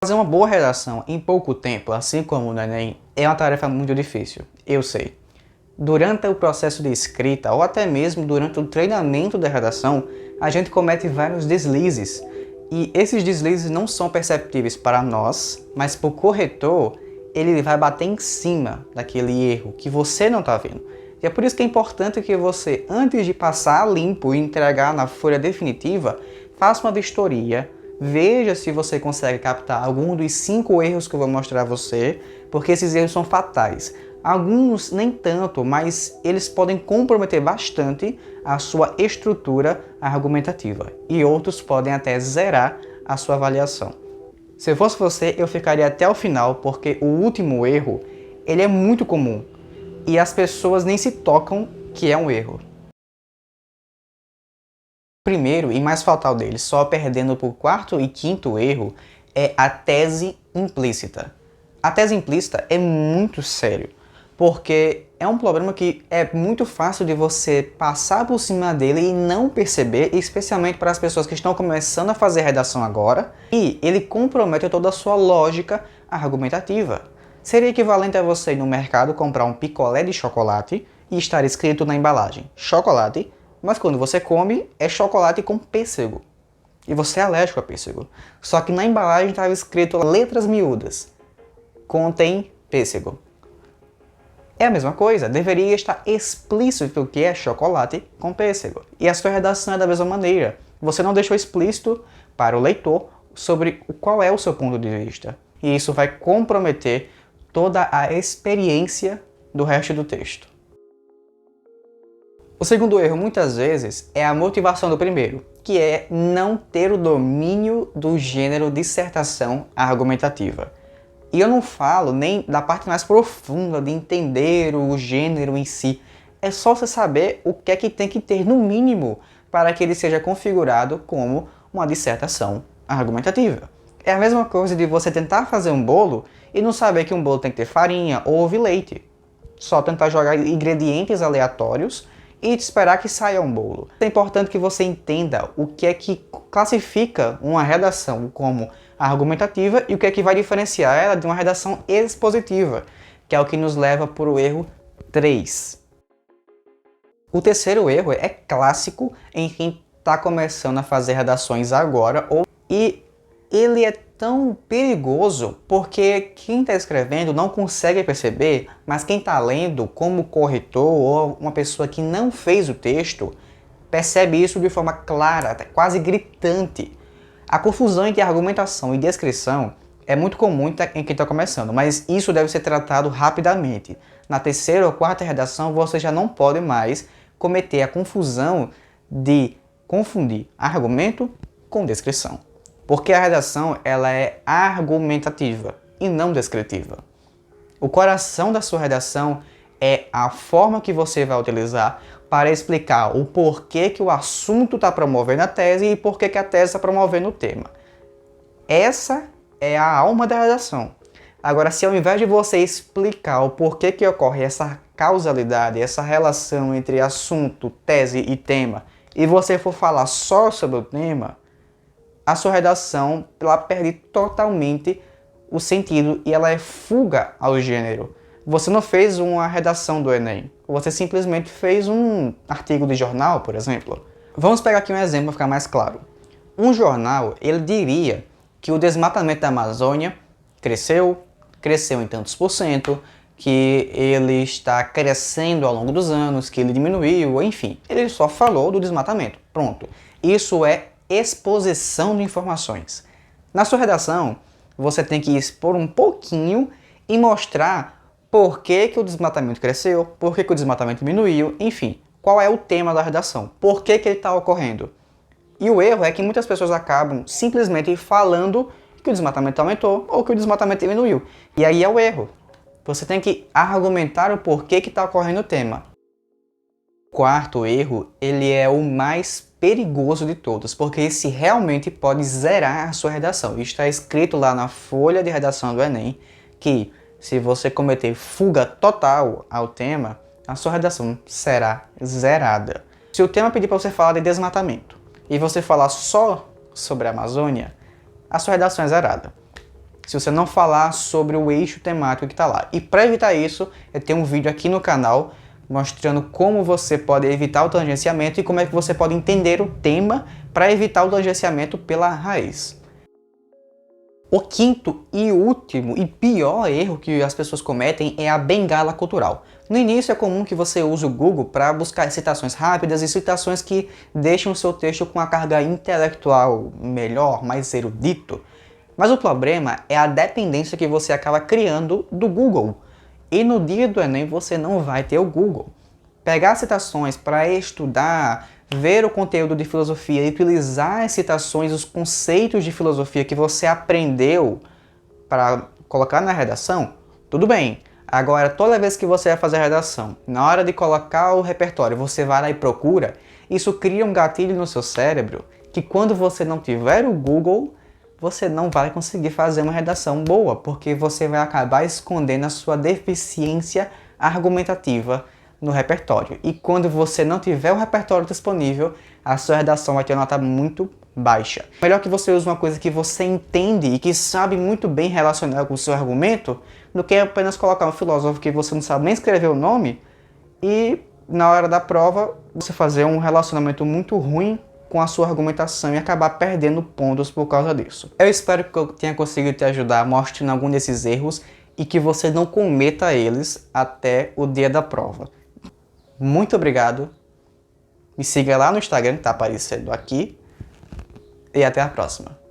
Fazer uma boa redação em pouco tempo, assim como no Enem, é uma tarefa muito difícil, eu sei. Durante o processo de escrita, ou até mesmo durante o treinamento da redação, a gente comete vários deslizes. E esses deslizes não são perceptíveis para nós, mas para o corretor, ele vai bater em cima daquele erro que você não está vendo. E é por isso que é importante que você, antes de passar a limpo e entregar na folha definitiva, faça uma vistoria, veja se você consegue captar algum dos 5 erros que eu vou mostrar a você, porque esses erros são fatais. Alguns nem tanto, mas eles podem comprometer bastante a sua estrutura argumentativa. E outros podem até zerar a sua avaliação. Se eu fosse você, eu ficaria até o final, porque o último erro, ele é muito comum. E as pessoas nem se tocam que é um erro. O primeiro e mais fatal deles, só perdendo por 4º e 5º erro, é a tese implícita. A tese implícita é muito sério, porque é um problema que é muito fácil de você passar por cima dele e não perceber, especialmente para as pessoas que estão começando a fazer redação agora, e ele compromete toda a sua lógica argumentativa. Seria equivalente a você ir no mercado comprar um picolé de chocolate e estar escrito na embalagem chocolate, mas quando você come é chocolate com pêssego. E você é alérgico a pêssego. Só que na embalagem estava escrito letras miúdas. Contém pêssego. É a mesma coisa, deveria estar explícito o que é chocolate com pêssego. E a sua redação é da mesma maneira. Você não deixou explícito para o leitor sobre qual é o seu ponto de vista. E isso vai comprometer toda a experiência do resto do texto. O segundo erro, muitas vezes, é a motivação do primeiro, que é não ter o domínio do gênero dissertação argumentativa. E eu não falo nem da parte mais profunda de entender o gênero em si. É só você saber o que é que tem que ter no mínimo para que ele seja configurado como uma dissertação argumentativa. É a mesma coisa de você tentar fazer um bolo e não saber que um bolo tem que ter farinha, ovo e leite. Só tentar jogar ingredientes aleatórios e esperar que saia um bolo. É importante que você entenda o que é que classifica uma redação como argumentativa e o que é que vai diferenciar ela de uma redação expositiva, que é o que nos leva para o erro 3. O terceiro erro é clássico em quem está começando a fazer redações agora, e ele é tão perigoso porque quem está escrevendo não consegue perceber, mas quem está lendo, como corretor ou uma pessoa que não fez o texto, percebe isso de forma clara, até quase gritante. A confusão entre argumentação e descrição é muito comum em quem está começando, mas isso deve ser tratado rapidamente. Na terceira ou quarta redação você já não pode mais cometer a confusão de confundir argumento com descrição. Porque a redação ela é argumentativa e não descritiva. O coração da sua redação é a forma que você vai utilizar para explicar o porquê que o assunto está promovendo a tese e porquê que a tese está promovendo o tema. Essa é a alma da redação. Agora, se ao invés de você explicar o porquê que ocorre essa causalidade, essa relação entre assunto, tese e tema, e você for falar só sobre o tema, a sua redação ela perde totalmente o sentido e ela é fuga ao gênero. Você não fez uma redação do Enem, você simplesmente fez um artigo de jornal, por exemplo. Vamos pegar aqui um exemplo para ficar mais claro. Um jornal, ele diria que o desmatamento da Amazônia cresceu em tantos por cento, que ele está crescendo ao longo dos anos, que ele diminuiu, enfim. Ele só falou do desmatamento. Pronto. Isso é exposição de informações. Na sua redação, você tem que expor um pouquinho e mostrar por que o desmatamento cresceu, por que o desmatamento diminuiu, enfim, qual é o tema da redação, por que ele está ocorrendo. E o erro é que muitas pessoas acabam simplesmente falando que o desmatamento aumentou ou que o desmatamento diminuiu. E aí é o erro. Você tem que argumentar o porquê que está ocorrendo o tema. O quarto erro, ele é o mais perigoso de todos, porque esse realmente pode zerar a sua redação. Está escrito lá na folha de redação do Enem que se você cometer fuga total ao tema, a sua redação será zerada. Se o tema pedir para você falar de desmatamento e você falar só sobre a Amazônia, a sua redação é zerada. se você não falar sobre o eixo temático que está lá. E para evitar isso, eu tenho um vídeo aqui no canal mostrando como você pode evitar o tangenciamento e como é que você pode entender o tema para evitar o tangenciamento pela raiz. O quinto e último e pior erro que as pessoas cometem é a bengala cultural. No início é comum que você use o Google para buscar citações rápidas e citações que deixem o seu texto com uma carga intelectual melhor, mais erudito. Mas o problema é a dependência que você acaba criando do Google. E no dia do Enem você não vai ter o Google. Pegar citações para estudar, ver o conteúdo de filosofia e utilizar as citações, os conceitos de filosofia que você aprendeu para colocar na redação, tudo bem. Agora, toda vez que você vai fazer a redação, na hora de colocar o repertório, você vai lá e procura, isso cria um gatilho no seu cérebro que quando você não tiver o Google, você não vai conseguir fazer uma redação boa, porque você vai acabar escondendo a sua deficiência argumentativa no repertório. E quando você não tiver o repertório disponível, a sua redação vai ter uma nota muito baixa. Melhor que você use uma coisa que você entende e que sabe muito bem relacionar com o seu argumento, do que apenas colocar um filósofo que você não sabe nem escrever o nome e na hora da prova você fazer um relacionamento muito ruim com a sua argumentação e acabar perdendo pontos por causa disso. Eu espero que eu tenha conseguido te ajudar mostrando algum desses erros e que você não cometa eles até o dia da prova. Muito obrigado, me siga lá no Instagram que está aparecendo aqui e até a próxima.